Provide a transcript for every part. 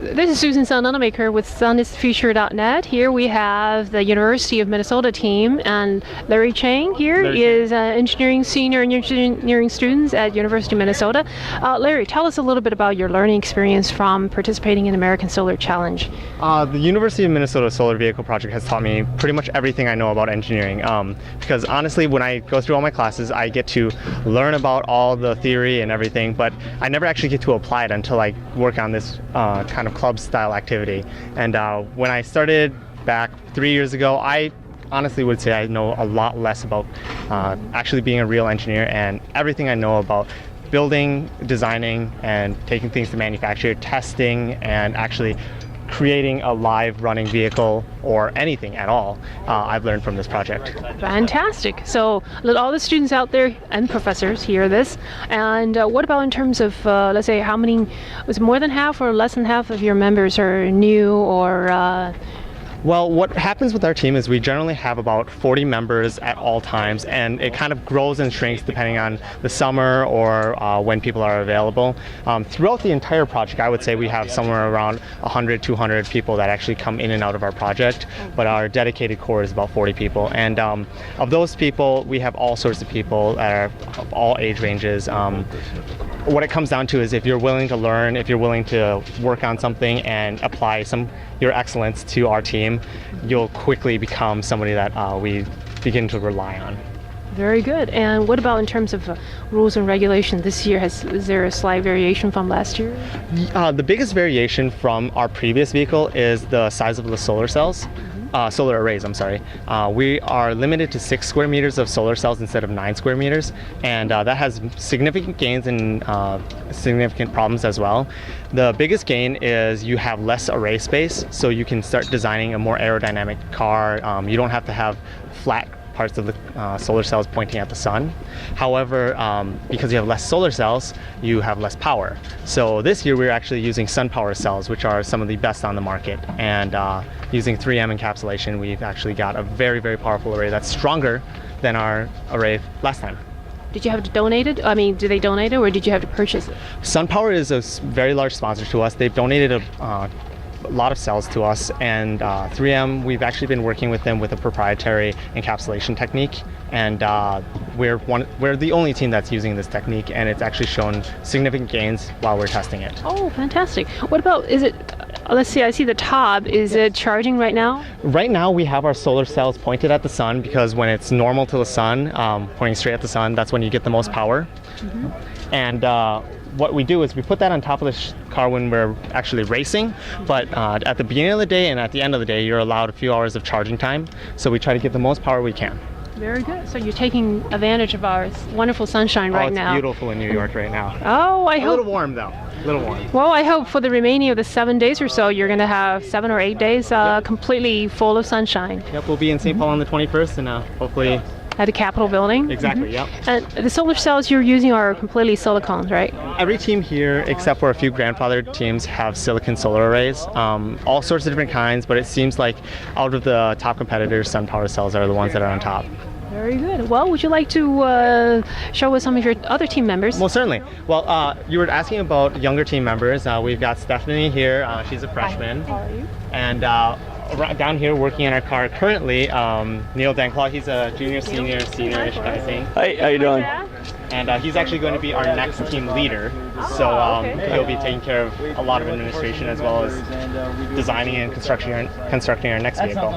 This is Susan Sun Nunamaker with sunisthefuture.net. Here we have the University of Minnesota team, and Larry Chang here is senior engineering students at University of Minnesota. Larry, tell us a little bit about your learning experience from participating in American Solar Challenge. The University of Minnesota Solar Vehicle Project has taught me pretty much everything I know about engineering. Because honestly, when I go through all my classes, I get to learn about all the theory and everything, but I never actually get to apply it until I work on this kind of club style activity. And when I started back 3 years ago, I honestly would say I know a lot less about actually being a real engineer, and everything I know about building, designing, and taking things to manufacture, testing, and actually creating a live running vehicle or anything at all, I've learned from this project. Fantastic. So let all the students out there and professors hear this. And what about in terms of, let's say, how many, was it more than half or less than half of your members are new or Well, what happens with our team is we generally have about 40 members at all times, and it kind of grows and shrinks depending on the summer or when people are available. Throughout the entire project, I would say we have somewhere around 100, 200 people that actually come in and out of our project, but our dedicated core is about 40 people. And of those people, we have all sorts of people that are of all age ranges. What it comes down to is if you're willing to learn, if you're willing to work on something and apply your excellence to our team, you'll quickly become somebody that we begin to rely on. Very good. And what about in terms of rules and regulations this year? Is there a slight variation from last year? The biggest variation from our previous vehicle is the size of the solar cells. Solar arrays, I'm sorry. We are limited to 6 square meters of solar cells instead of 9 square meters, and that has significant gains and significant problems as well. The biggest gain is you have less array space, so you can start designing a more aerodynamic car. You don't have to have flat parts of the solar cells pointing at the sun. However, because you have less solar cells, you have less power. So this year we're actually using sun power cells, which are some of the best on the market. And using 3M encapsulation, we've actually got a very, very powerful array that's stronger than our array last time. Did you have to donate it? I mean, did they donate it or did you have to purchase it? SunPower is a very large sponsor to us. They've donated a lot of cells to us, and 3M, we've actually been working with them with a proprietary encapsulation technique, and we're the only team that's using this technique, and it's actually shown significant gains while we're testing it. Oh, fantastic. What about, is it, let's see, I see the top, is it charging right now? Right now we have our solar cells pointed at the sun, because when it's normal to the sun, pointing straight at the sun, that's when you get the most power. And what we do is we put that on top of the car when we're actually racing, but at the beginning of the day and at the end of the day, you're allowed a few hours of charging time, so we try to get the most power we can. Very good. So you're taking advantage of our wonderful sunshine right now. It's beautiful in New York right now. Oh, I hope. A little warm though. A little warm. Well, I hope for the remaining of the 7 days or so, you're going to have 7 or 8 days completely full of sunshine. Yep, we'll be in St. Paul on the 21st, and hopefully at the Capitol building? Exactly, yep. And the solar cells you're using are completely silicone, right? Every team here, except for a few grandfathered teams, have silicon solar arrays. All sorts of different kinds, but it seems like out of the top competitors, SunPower cells are the ones that are on top. Very good. Well, would you like to show us some of your other team members? Most certainly. Well, you were asking about younger team members. We've got Stephanie here. She's a freshman. How are you? And down here working on our car currently, Neil Danclaw. He's a junior, senior-ish kind of thing. Hey, how you doing? And he's actually going to be our next team leader. So he'll be taking care of a lot of administration as well as designing and constructing our next vehicle.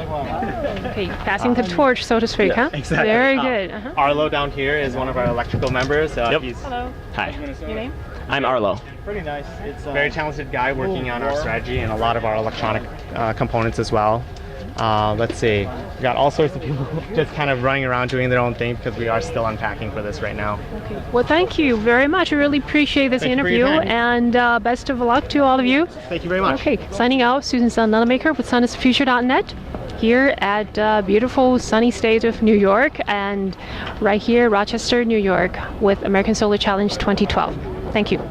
Okay, passing the torch, so to speak, huh? Exactly. Very good. Arlo down here is one of our electrical members. Yep. Hello. Hi. Your name? I'm Arlo. Pretty nice. It's a very talented guy working on our strategy and a lot of our electronic components as well. Let's see. We got all sorts of people just kind of running around doing their own thing because we are still unpacking for this right now. Okay. Well, thank you very much. I really appreciate this interview, and best of luck to all of you. Thank you very much. Okay, signing out, Susan Sun Nunamaker with sunisthefuture.net here at beautiful sunny state of New York, and right here, Rochester, New York, with American Solar Challenge 2012. Thank you.